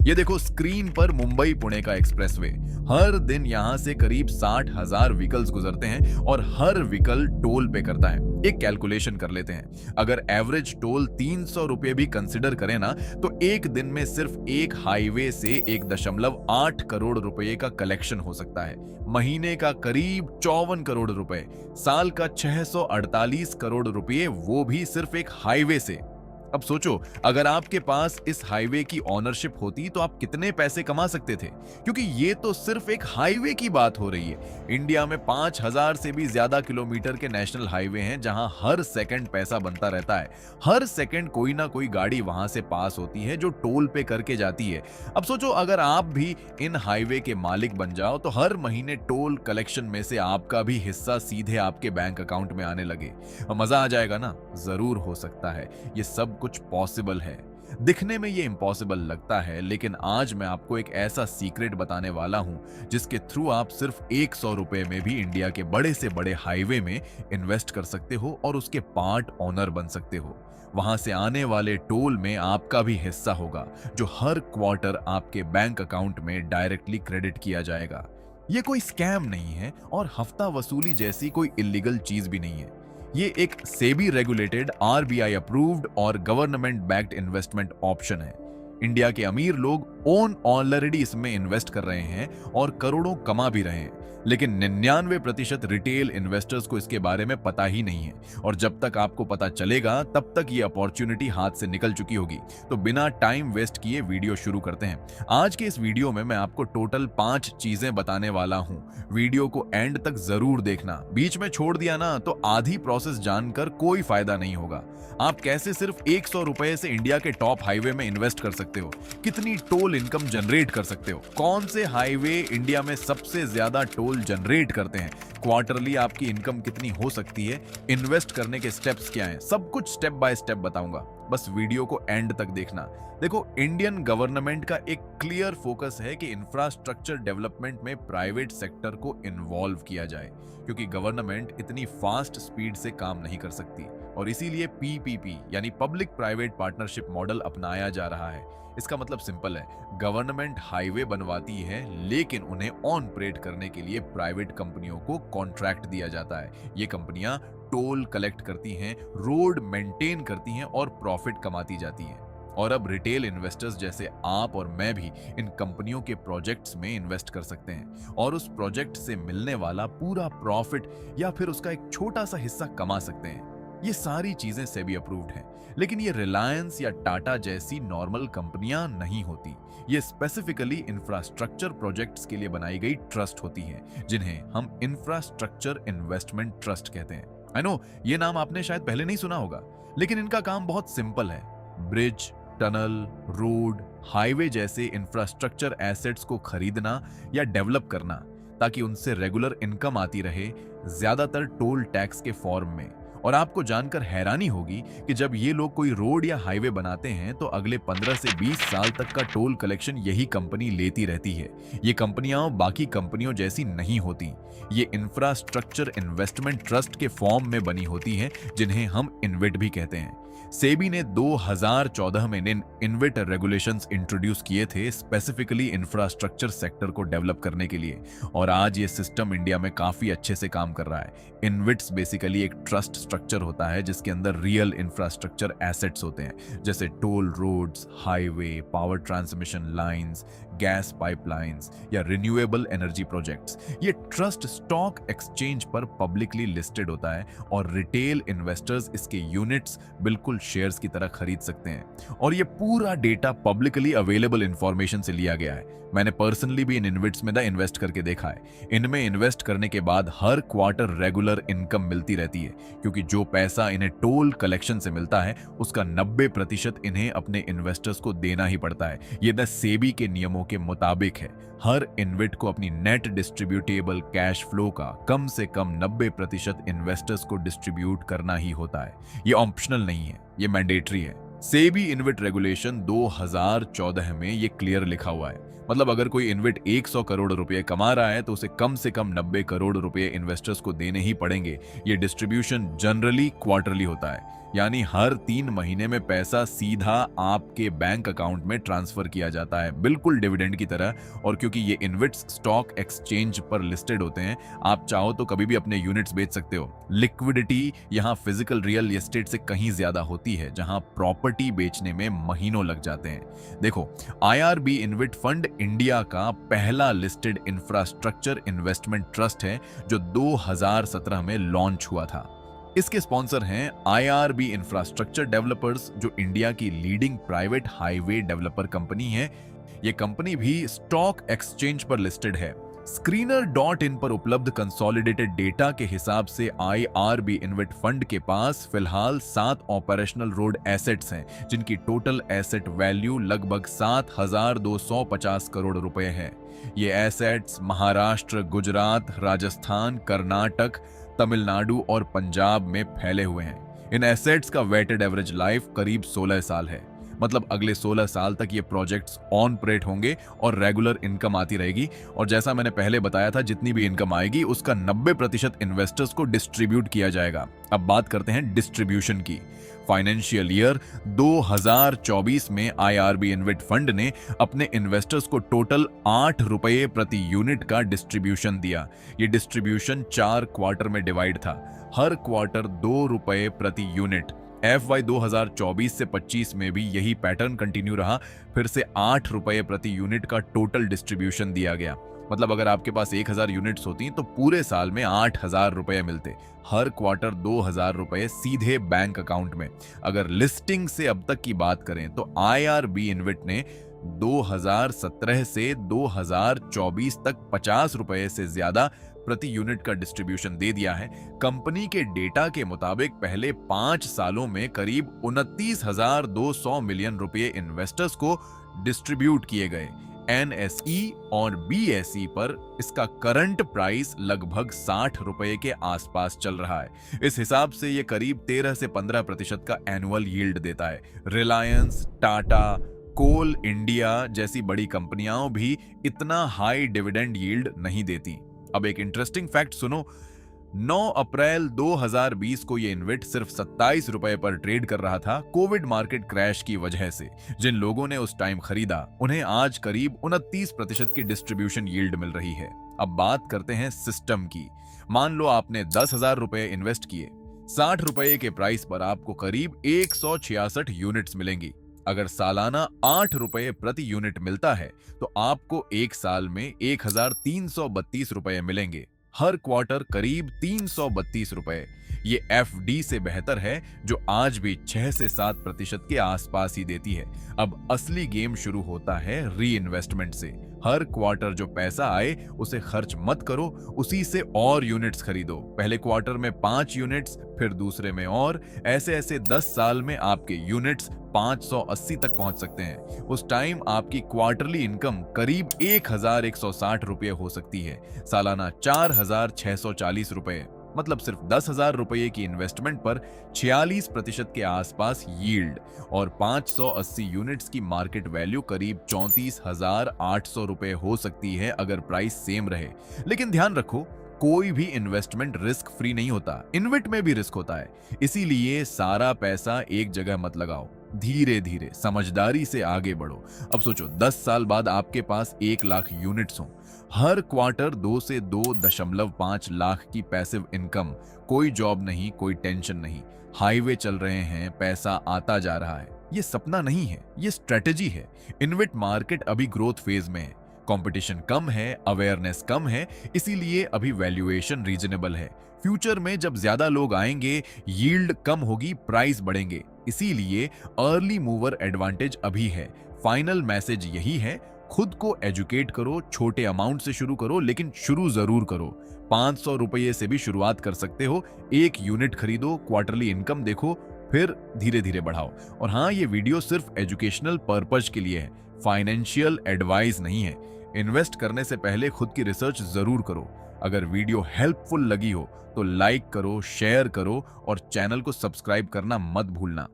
ये देखो स्क्रीन पर मुंबई पुणे का एक्सप्रेसवे। हर दिन यहां से करीब 60,000 व्हीकल्स गुजरते हैं और हर व्हीकल टोल पे करता है। एक कैलकुलेशन कर लेते हैं, अगर एवरेज टोल 300 रुपए भी कंसिडर करें ना, तो एक दिन में सिर्फ एक हाईवे से 1.8 करोड़ रुपए का कलेक्शन हो सकता है। महीने का करीब 54 करोड़ रुपए, साल का 648 करोड़ रुपए, वो भी सिर्फ एक हाईवे से। अब सोचो, अगर आपके पास इस हाईवे की ओनरशिप होती तो आप कितने पैसे कमा सकते थे, क्योंकि ये तो सिर्फ एक हाईवे की बात हो रही है। इंडिया में 5,000 से भी ज्यादा किलोमीटर के नेशनल हाईवे हैं जहां हर सेकंड पैसा बनता रहता है। हर सेकंड कोई ना कोई गाड़ी वहां से पास होती है जो टोल पे करके जाती है। अब सोचो, अगर आप भी इन हाईवे के मालिक बन जाओ तो हर महीने टोल कलेक्शन में से आपका भी हिस्सा सीधे आपके बैंक अकाउंट में आने लगे। मजा आ जाएगा ना? जरूर हो सकता है, ये सब कुछ पॉसिबल है। दिखने में ये इम्पॉसिबल लगता है, लेकिन आज मैं आपको एक ऐसा सीक्रेट बताने वाला हूं जिसके थ्रू आप सिर्फ 100 रुपए में भी इंडिया के बड़े से बड़े हाईवे में इन्वेस्ट कर सकते हो और उसके पार्ट ओनर बन सकते हो। वहां से आने वाले टोल में आपका भी हिस्सा होगा, जो हर क्वार्टर आपके बैंक अकाउंट में डायरेक्टली क्रेडिट किया जाएगा। ये कोई स्कैम नहीं है और हफ्ता वसूली जैसी कोई इलीगल चीज भी नहीं है। ये एक सेबी रेगुलेटेड, आरबीआई अप्रूव्ड और गवर्नमेंट बैक्ड इन्वेस्टमेंट ऑप्शन है। इंडिया के अमीर लोग ऑलरेडी इसमें इन्वेस्ट कर रहे हैं और करोड़ों कमा भी रहे हैं, लेकिन 99% रिटेल इन्वेस्टर्स को इसके बारे में पता ही नहीं है। और जब तक आपको पता चलेगा तब तक ये अपॉर्चुनिटी हाथ से निकल चुकी होगी। तो बिना टाइम वेस्ट किए वीडियो शुरू करते हैं। आज के इस वीडियो में मैं आपको टोटल 5 चीजें बताने वाला हूं। वीडियो को एंड तक जरूर देखना, बीच में छोड़ दिया ना तो आधी प्रोसेस जानकर कोई फायदा नहीं होगा। आप कैसे सिर्फ 100 रुपए से इंडिया के टॉप हाईवे में इन्वेस्ट कर सकते हो, कितनी टोल इनकम जनरेट कर सकते हो, कौन से हाईवे इंडिया में सबसे ज्यादा टोल जनरेट करते हैं, क्वार्टरली आपकी इनकम कितनी हो सकती है, इन्वेस्ट करने के स्टेप्स क्या हैं, सब कुछ स्टेप बाय स्टेप बताऊंगा। बस वीडियो को एंड तक देखना। देखो, इंडियन गवर्नमेंट का एक क्लियर फोकस है कि इंफ्रास्ट्रक्चर डेवलपमेंट में प्राइवेट सेक्टर को इन्वॉल्व किया जाए, क्योंकि गवर्नमेंट इतनी फास्ट स्पीड से काम नहीं कर सकती और इसीलिए पीपीपी यानी पब्लिक प्राइवेट पार्टनरशिप मॉडल अपनाया जा रहा है। इसका मतलब सिंपल है, गवर्नमेंट हाईवे बनवाती है लेकिन उन्हें ऑन ऑपरेट करने के लिए प्राइवेट कंपनियों को कॉन्ट्रैक्ट दिया जाता है। ये कंपनियां टोल कलेक्ट करती हैं, रोड मेंटेन करती हैं और प्रॉफिट कमाती जाती हैं। और अब रिटेल इन्वेस्टर्स जैसे आप और मैं भी इन कंपनियों के प्रोजेक्ट्स में इन्वेस्ट कर सकते हैं और उस प्रोजेक्ट से मिलने वाला पूरा प्रॉफिट या फिर उसका एक छोटा सा हिस्सा कमा सकते हैं। ये सारी चीजें सेबी अप्रूव्ड हैं, लेकिन ये रिलायंस या टाटा जैसी नॉर्मल कंपनियां नहीं होती। ये स्पेसिफिकली इंफ्रास्ट्रक्चर प्रोजेक्ट्स के लिए बनाई गई ट्रस्ट होती हैं, जिन्हें हम इंफ्रास्ट्रक्चर इन्वेस्टमेंट ट्रस्ट कहते हैं। आई नो, ये नाम आपने शायद पहले नहीं सुना होगा, लेकिन इनका काम बहुत सिंपल है। ब्रिज, टनल, रोड, हाईवे जैसे इंफ्रास्ट्रक्चर एसेट्स को खरीदना या डेवलप करना ताकि उनसे रेगुलर इनकम आती रहे, ज्यादातर टोल टैक्स के फॉर्म में। और आपको जानकर हैरानी होगी कि जब ये लोग कोई रोड या हाईवे बनाते हैं तो अगले 15 से 20 साल तक का टोल कलेक्शन यही कंपनी लेती रहती है। ये कंपनियां बाकी कंपनियों जैसी नहीं होती, ये इंफ्रास्ट्रक्चर इन्वेस्टमेंट ट्रस्ट के फॉर्म में बनी होती हैं, जिन्हें हम इन्वेट भी कहते हैं। सेबी ने 2014 में इन्वेट रेगुलेशंस इंट्रोड्यूस किए थे, स्पेसिफिकली इंफ्रास्ट्रक्चर सेक्टर को डेवलप करने के लिए, और आज ये सिस्टम इंडिया में काफी अच्छे से काम कर रहा है। इन्वेट्स बेसिकली एक ट्रस्ट स्ट्रक्चर होता है जिसके अंदर रियल इंफ्रास्ट्रक्चर एसेट्स होते हैं, जैसे toll roads, highway, power transmission lines, gas pipelines या रिन्यूएबल एनर्जी प्रोजेक्ट्स। ये ट्रस्ट स्टॉक एक्सचेंज पर पब्लिकली लिस्टेड होता है और रिटेल इन्वेस्टर्स इसके यूनिट्स बिल्कुल शेयर्स की तरह खरीद सकते हैं। और ये पूरा डेटा पब्लिकली अवेलेबल इंफॉर्मेशन से लिया गया है। मैंने पर्सनली भी इन इन्वेट्स में इन्वेस्ट करके देखा है। इनमें इन्वेस्ट करने के बाद हर क्वार्टर रेगुलर इनकम मिलती रहती है, क्योंकि जो पैसा इन्हें टोल कलेक्शन से मिलता है उसका 90% इन्हें अपने इन्वेस्टर्स को देना ही पड़ता है। ये द सेबी के नियमों के मुताबिक है। हर इन्वेट को अपनी नेट डिस्ट्रीब्यूटेबल कैश फ्लो का कम से कम 90% इन्वेस्टर्स को डिस्ट्रीब्यूट करना ही होता है। ये ऑप्शनल नहीं है, ये मैंडेटरी है। सेबी इन्वेट रेगुलेशन 2014 में ये क्लियर लिखा हुआ है। मतलब अगर कोई इन्वेट 100 करोड़ रुपए कमा रहा है तो उसे कम से कम 90 करोड़ रुपए इन्वेस्टर्स को देने ही पड़ेंगे। ये डिस्ट्रीब्यूशन जनरली क्वार्टरली होता है। यानी हर 3 महीने में पैसा सीधा आपके बैंक अकाउंट में ट्रांसफर किया जाता है, बिल्कुल डिविडेंड की तरह। और क्योंकि ये इन्विट्स स्टॉक एक्सचेंज पर लिस्टेड होते हैं, आप चाहो तो कभी भी अपने यूनिट्स बेच सकते हो। लिक्विडिटी यहाँ फिजिकल रियल एस्टेट से कहीं ज्यादा होती है, जहां प्रॉपर्टी बेचने में महीनों लग जाते हैं। देखो, IRB इन्विट फंड इंडिया का पहला लिस्टेड इंफ्रास्ट्रक्चर इन्वेस्टमेंट ट्रस्ट है जो 2017 में लॉन्च हुआ था। इसके स्पॉन्सर हैं IRB इंफ्रास्ट्रक्चर डेवलपर्स, जो इंडिया की leading private highway developer company है। ये कंपनी भी स्टॉक एक्सचेंज पर लिस्टेड है। Screener.in पर उपलब्ध कंसोलिडेटेड डेटा के हिसाब से IRB इन्वेट फंड के पास फिलहाल 7 ऑपरेशनल रोड एसेट्स हैं, जिनकी टोटल एसेट वैल्यू लगभग 7,250 करोड़ रुपए है। ये एसेट्स महाराष्ट्र, गुजरात, राजस्थान, कर्नाटक, तमिलनाडु और पंजाब में फैले हुए हैं। इन एसेट्स का वेटेड एवरेज लाइफ करीब 16 साल है। मतलब अगले 16 साल तक ये प्रोजेक्ट्स ऑन परेट होंगे और रेगुलर इनकम आती रहेगी। और जैसा मैंने पहले बताया था, जितनी भी इनकम आएगी उसका 90% इन्वेस्टर्स को डिस्ट्रीब्यूट किया जाएगा। अब बात करते हैं डिस्ट्रीब्यूशन की। फाइनेंशियल ईयर 2024 में IRB इन्वेट फंड ने अपने इन्वेस्टर्स को टोटल 8 रुपये प्रति यूनिट का डिस्ट्रीब्यूशन दिया। ये डिस्ट्रीब्यूशन 4 क्वार्टर में डिवाइड था, हर क्वार्टर 2 रुपये प्रति यूनिट। FY 2024 से 25 में भी यही पैटर्न कंटिन्यू रहा, फिर से 8 रुपये प्रति यूनिट का टोटल डिस्ट्रीब्यूशन दिया गया। मतलब अगर आपके पास 1000 यूनिट्स होती तो पूरे साल में 8000 रुपए मिलते, हर क्वार्टर 2000 रुपए सीधे बैंक अकाउंट में। अगर लिस्टिंग से अब तक की बात करें तो IRB इन्वेट ने 2017 से 2024 तक 50 रुपए से ज्यादा प्रति यूनिट का डिस्ट्रीब्यूशन दे दिया है। कंपनी के डेटा के मुताबिक पहले 5 सालों में करीब 29,200 मिलियन रुपए इन्वेस्टर्स को डिस्ट्रीब्यूट किए गए। NSE और BSE पर इसका करंट प्राइस लगभग 60 रुपए के आसपास चल रहा है। इस हिसाब से ये करीब 13 से 15% का एनुअल यील्ड देता है। रिलायंस, टाटा, कोल इंडिया जैसी बड़ी कंपनियां भी इतना हाई डिविडेंड यील्ड नहीं देती। अब एक इंटरेस्टिंग फैक्ट सुनो, 9 अप्रैल 2020 को ये इन्वेट सिर्फ 27 रुपए पर ट्रेड कर रहा था कोविड मार्केट क्रैश की वजह से। जिन लोगों ने उस टाइम खरीदा उन्हें आज करीब 29% की डिस्ट्रीब्यूशन यील्ड मिल रही है। अब बात करते हैं सिस्टम की। मान लो आपने 10,000 रुपए इन्वेस्ट किए, 60 रुपए के प्राइस पर आपको करीब 166 यूनिट्स मिलेंगी। अगर सालाना 8 रुपए प्रति यूनिट मिलता है तो आपको एक साल में 1332 रुपए मिलेंगे, हर क्वार्टर करीब 332 रुपए। ये FD से बेहतर है, जो आज भी 6 से 7% के आसपास ही देती है। अब असली गेम शुरू होता है री इन्वेस्टमेंट से। हर क्वार्टर जो पैसा आए उसे खर्च मत करो, उसी से और यूनिट्स खरीदो। पहले क्वार्टर में 5 यूनिट्स, फिर दूसरे में और ऐसे ऐसे 10 साल में आपके यूनिट्स 580 तक पहुंच सकते हैं। उस टाइम आपकी क्वार्टरली इनकम करीब 1160 रुपये हो सकती है, सालाना 4640 रुपये। मतलब सिर्फ 10,000 रुपये की इन्वेस्टमेंट पर 46% के आसपास यील्ड और 580 यूनिट्स की मार्केट वैल्यू करीब 34,800 रुपये हो सकती है अगर प्राइस सेम रहे। लेकिन ध्यान रखो, कोई भी इन्वेस्टमेंट रिस्क फ्री नहीं होता, इन्वेट में भी रिस्क होता है। इसीलिए सारा पैसा एक जगह मत लगाओ, धीरे धीरे समझदारी से आगे बढ़ो। अब सोचो 10 साल बाद आपके पास 1 लाख यूनिट्स हो, हर क्वार्टर 2 से 2.5 लाख की पैसिव इनकम, कोई जॉब नहीं, कोई टेंशन नहीं, हाईवे चल रहे हैं, पैसा आता जा रहा है। ये सपना नहीं है, ये स्ट्रेटेजी है। इन्वेट मार्केट अभी ग्रोथ फेज में है, कंपटीशन कम है, अवेयरनेस कम है, इसीलिए अभी वैल्यूएशन रीजनेबल है। फ्यूचर में जब ज्यादा लोग आएंगे, यील्ड कम होगी, प्राइस बढ़ेंगे। इसीलिए अर्ली मूवर एडवांटेज अभी है। फाइनल मैसेज यही है, खुद को एजुकेट करो, छोटे अमाउंट से शुरू करो, लेकिन शुरू जरूर करो। 500 रुपये से भी शुरुआत कर सकते हो। 1 यूनिट खरीदो, क्वार्टरली इनकम देखो, फिर धीरे धीरे बढ़ाओ। और हाँ, ये वीडियो सिर्फ एजुकेशनल पर्पज के लिए है, फाइनेंशियल एडवाइस नहीं है। इन्वेस्ट करने से पहले खुद की रिसर्च जरूर करो। अगर वीडियो हेल्पफुल लगी हो तो लाइक करो, शेयर करो और चैनल को सब्सक्राइब करना मत भूलना।